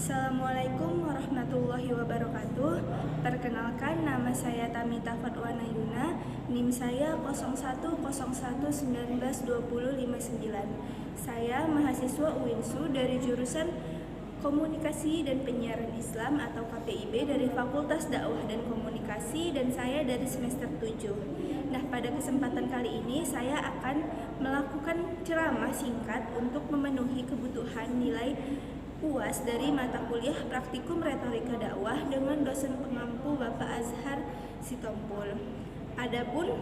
Assalamualaikum warahmatullahi wabarakatuh. Perkenalkan, nama saya Tamita Fatwana Yuna. NIM saya 0101192059. Saya mahasiswa UINSU dari jurusan Komunikasi dan Penyiaran Islam atau KPIB dari Fakultas Dakwah dan Komunikasi, dan saya dari semester 7. Nah, pada kesempatan kali ini saya akan melakukan ceramah singkat untuk memenuhi kebutuhan nilai UAS dari mata kuliah Praktikum Retorika Dakwah dengan dosen pengampu Bapak Azhar Sitompul. Adapun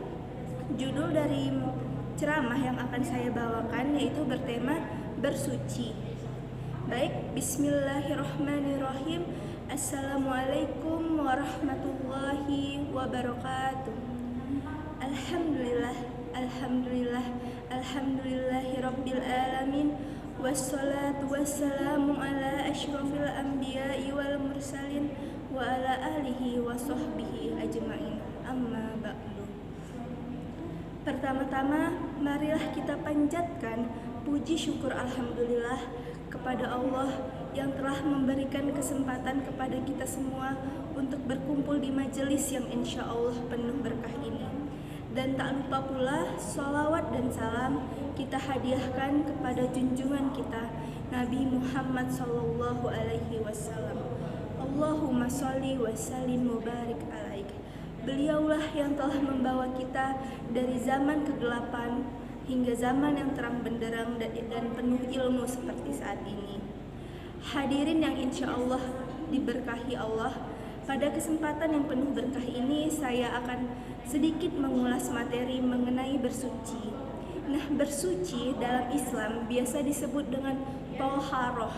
judul dari ceramah yang akan saya bawakan yaitu bertema bersuci. Baik, bismillahirrahmanirrahim. Assalamualaikum warahmatullahi wabarakatuh. Alhamdulillah, alhamdulillah, alhamdulillahirabbil alamin. Wassalatu wassalamu ala asyrafil anbiya'i wal mursalin wa ala alihi wa sahbihi ajma'in. Amma ba'du. Pertama-tama, marilah kita panjatkan puji syukur alhamdulillah kepada Allah yang telah memberikan kesempatan kepada kita semua untuk berkumpul di majelis yang insya Allah penuh berkah ini. Dan tak lupa pula sholawat dan salam kita hadiahkan kepada junjungan kita Nabi Muhammad sallallahu alaihi wasallam. Allahumma sholli wa sallim mubarik alaik. Beliaulah yang telah membawa kita dari zaman kegelapan hingga zaman yang terang benderang dan penuh ilmu seperti saat ini. Hadirin yang insya Allah diberkahi Allah, pada kesempatan yang penuh berkah ini saya akan sedikit mengulas materi mengenai bersuci. Nah, bersuci dalam Islam biasa disebut dengan toharoh.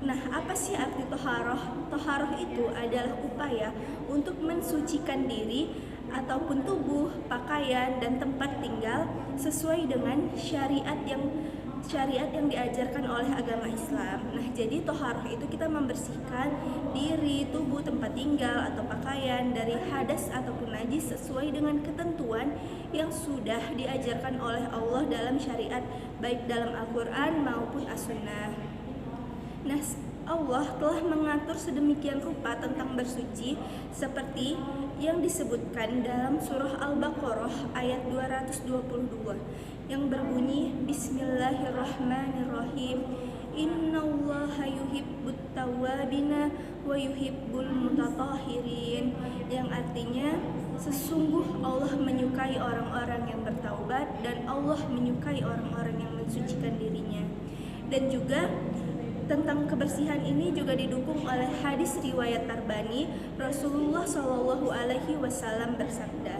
Nah, apa sih arti toharoh? Toharoh itu adalah upaya untuk mensucikan diri ataupun tubuh, pakaian, dan tempat tinggal sesuai dengan syariat yang diajarkan oleh agama Islam. Nah, jadi toharoh itu kita membersihkan diri, tubuh, tempat tinggal, atau pakaian dari hadas ataupun najis sesuai dengan ketentuan yang sudah diajarkan oleh Allah dalam syariat, baik dalam Al-Quran maupun As-Sunnah. Nah, Allah telah mengatur sedemikian rupa tentang bersuci seperti yang disebutkan dalam surah Al-Baqarah ayat 222 yang berbunyi Bismillahirrahmanirrahim. Innallaha yuhibbut tawwabina wa yuhibbul mutatahhirin, yang artinya sesungguh Allah menyukai orang-orang yang bertaubat dan Allah menyukai orang-orang yang mensucikan dirinya. Dan juga tentang kebersihan ini juga didukung oleh hadis riwayat Tarbani. Rasulullah Shallallahu Alaihi Wasallam bersabda,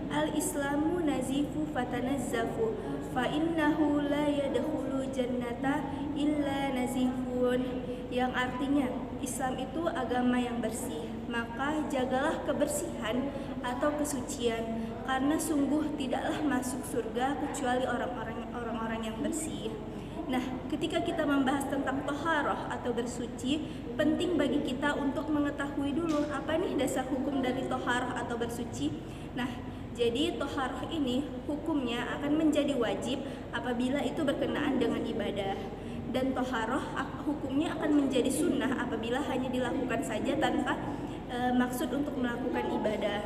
Al-Islamu nazifu fatanazzafu, fa innahu la yadkhulu jannata illa nazifun, yang artinya Islam itu agama yang bersih, maka jagalah kebersihan atau kesucian, karena sungguh tidaklah masuk surga kecuali orang-orang yang bersih. Nah, ketika kita membahas tentang toharoh atau bersuci, penting bagi kita untuk mengetahui dulu apa nih dasar hukum dari toharoh atau bersuci. Nah, jadi toharoh ini hukumnya akan menjadi wajib apabila itu berkenaan dengan ibadah. Dan toharoh hukumnya akan menjadi sunnah apabila hanya dilakukan saja tanpa maksud untuk melakukan ibadah.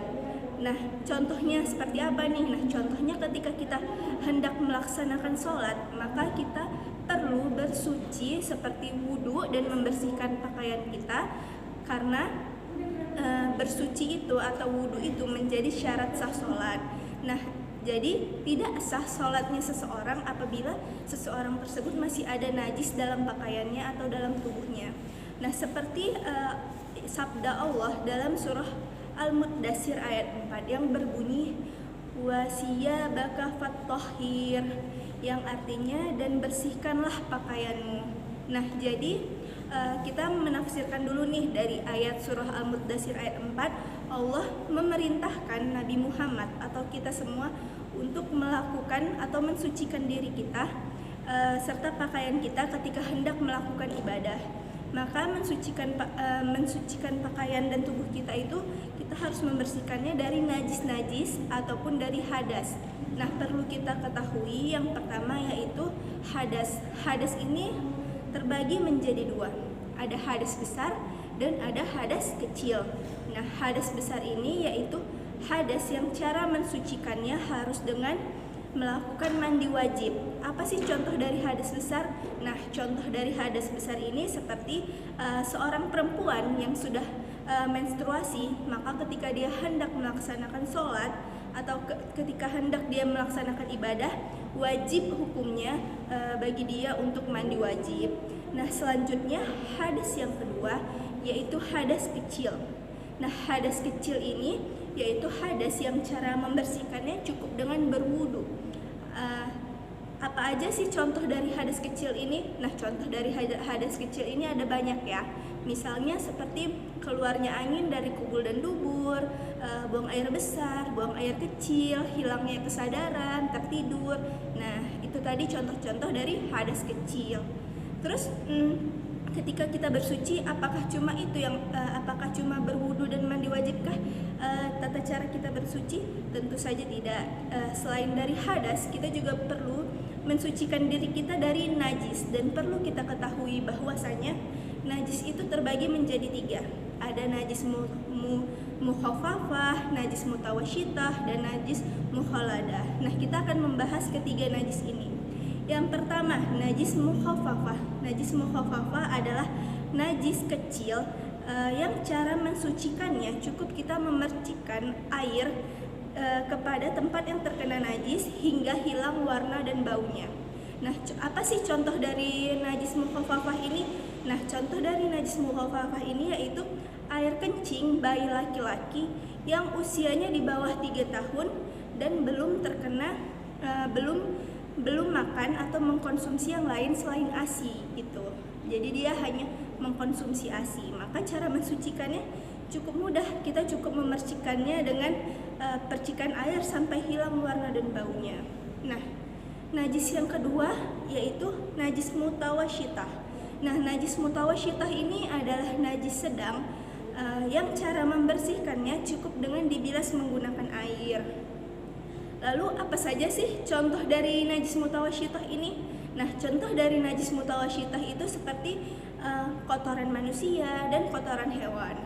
Nah, contohnya seperti apa nih? Nah, contohnya ketika kita hendak melaksanakan sholat, maka kita perlu bersuci seperti wudhu dan membersihkan pakaian kita, karena bersuci itu atau wudhu itu menjadi syarat sah sholat. Nah, jadi tidak sah sholatnya seseorang apabila seseorang tersebut masih ada najis dalam pakaiannya atau dalam tubuhnya. Nah, seperti sabda Allah dalam surah Al-Muddatsir ayat 4 yang berbunyi wasiyabaka fattahhir, yang artinya dan bersihkanlah pakaianmu. Nah, jadi kita menafsirkan dulu nih dari ayat surah Al-Muddatsir ayat 4. Allah memerintahkan Nabi Muhammad atau kita semua untuk melakukan atau mensucikan diri kita serta pakaian kita ketika hendak melakukan ibadah. Maka mensucikan pakaian dan tubuh kita itu kita harus membersihkannya dari najis-najis ataupun dari hadas. Nah, perlu kita ketahui yang pertama yaitu hadas. Hadas ini terbagi menjadi dua. ada hadas besar dan ada hadas kecil. Nah, hadas besar ini yaitu hadas yang cara mensucikannya harus dengan melakukan mandi wajib. Apa sih contoh dari hadas besar? Nah, contoh dari hadas besar ini seperti seorang perempuan yang sudah menstruasi, maka ketika dia hendak melaksanakan sholat atau ketika hendak dia melaksanakan ibadah, wajib hukumnya bagi dia untuk mandi wajib. Nah, selanjutnya hadas yang kedua yaitu hadas kecil. Nah, hadas kecil ini yaitu hadas yang cara membersihkannya cukup dengan berwudu. Apa aja sih contoh dari hadas kecil ini? Nah, contoh dari hadas kecil ini ada banyak ya. Misalnya seperti keluarnya angin dari kubul dan dubur, buang air besar, buang air kecil, hilangnya kesadaran, tertidur. Nah, itu tadi contoh-contoh dari hadas kecil. Terus ketika kita bersuci, apakah cuma itu yang apakah cuma berwudu dan mandi wajibkah tata cara kita bersuci? Tentu saja tidak. Selain dari hadas, kita juga perlu mensucikan diri kita dari najis, dan perlu kita ketahui bahwasanya najis itu terbagi menjadi 3. Ada najis mukhafafah, najis mutawasyitah, dan najis mukhaladah. Nah, kita akan membahas ketiga najis ini. Yang pertama, najis mukhafafah. Najis mukhafafah adalah najis kecil yang cara mensucikannya cukup kita memercikkan air kepada tempat yang terkena najis hingga hilang warna dan baunya. Nah, apa sih contoh dari najis mukhafafah ini? Nah, contoh dari najis mukhafafah ini yaitu air kencing bayi laki-laki yang usianya di bawah 3 tahun dan belum terkena belum makan atau mengkonsumsi yang lain selain ASI gitu. Jadi dia hanya mengkonsumsi ASI. Maka cara mensucikannya cukup mudah. Kita cukup memercikannya dengan percikan air sampai hilang warna dan baunya. Nah, najis yang kedua yaitu najis mutawasyitah. Nah, najis mutawasyitah ini adalah najis sedang yang cara membersihkannya cukup dengan dibilas menggunakan air. Lalu apa saja sih contoh dari najis mutawasyitah ini? Nah, contoh dari najis mutawasyitah itu seperti kotoran manusia dan kotoran hewan.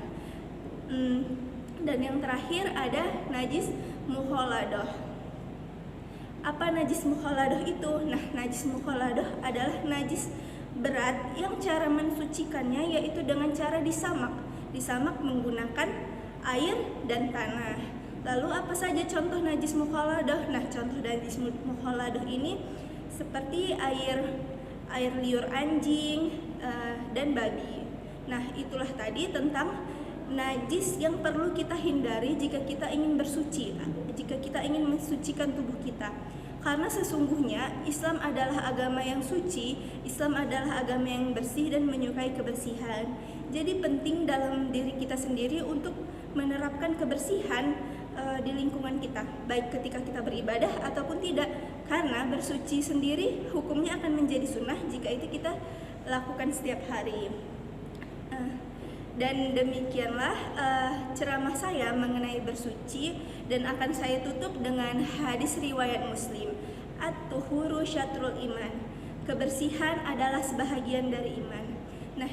Dan yang terakhir ada najis mukhaladah. Apa najis mukhaladah itu? Nah, najis mukhaladah adalah najis berat yang cara mensucikannya yaitu dengan cara disamak menggunakan air dan tanah. Lalu apa saja contoh najis mukhaladah? Nah, contoh najis mukhaladah ini seperti air liur anjing dan babi. Nah, itulah tadi tentang najis yang perlu kita hindari jika kita ingin bersuci, jika kita ingin mensucikan tubuh kita. Karena sesungguhnya Islam adalah agama yang suci, Islam adalah agama yang bersih dan menyukai kebersihan. Jadi penting dalam diri kita sendiri untuk menerapkan kebersihan di lingkungan kita, baik ketika kita beribadah ataupun tidak. Karena bersuci sendiri hukumnya akan menjadi sunnah jika itu kita lakukan setiap hari. Dan demikianlah ceramah saya mengenai bersuci, dan akan saya tutup dengan hadis riwayat Muslim. At-tuhuru syatrul iman. Kebersihan adalah sebahagian dari iman. Nah,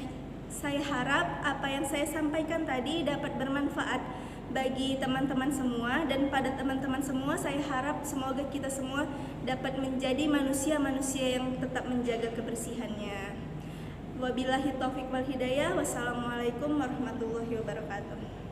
saya harap apa yang saya sampaikan tadi dapat bermanfaat bagi teman-teman semua, dan pada teman-teman semua saya harap semoga kita semua dapat menjadi manusia-manusia yang tetap menjaga kebersihannya. Wabillahi taufiq wal hidayah. Wassalamualaikum warahmatullahi wabarakatuh.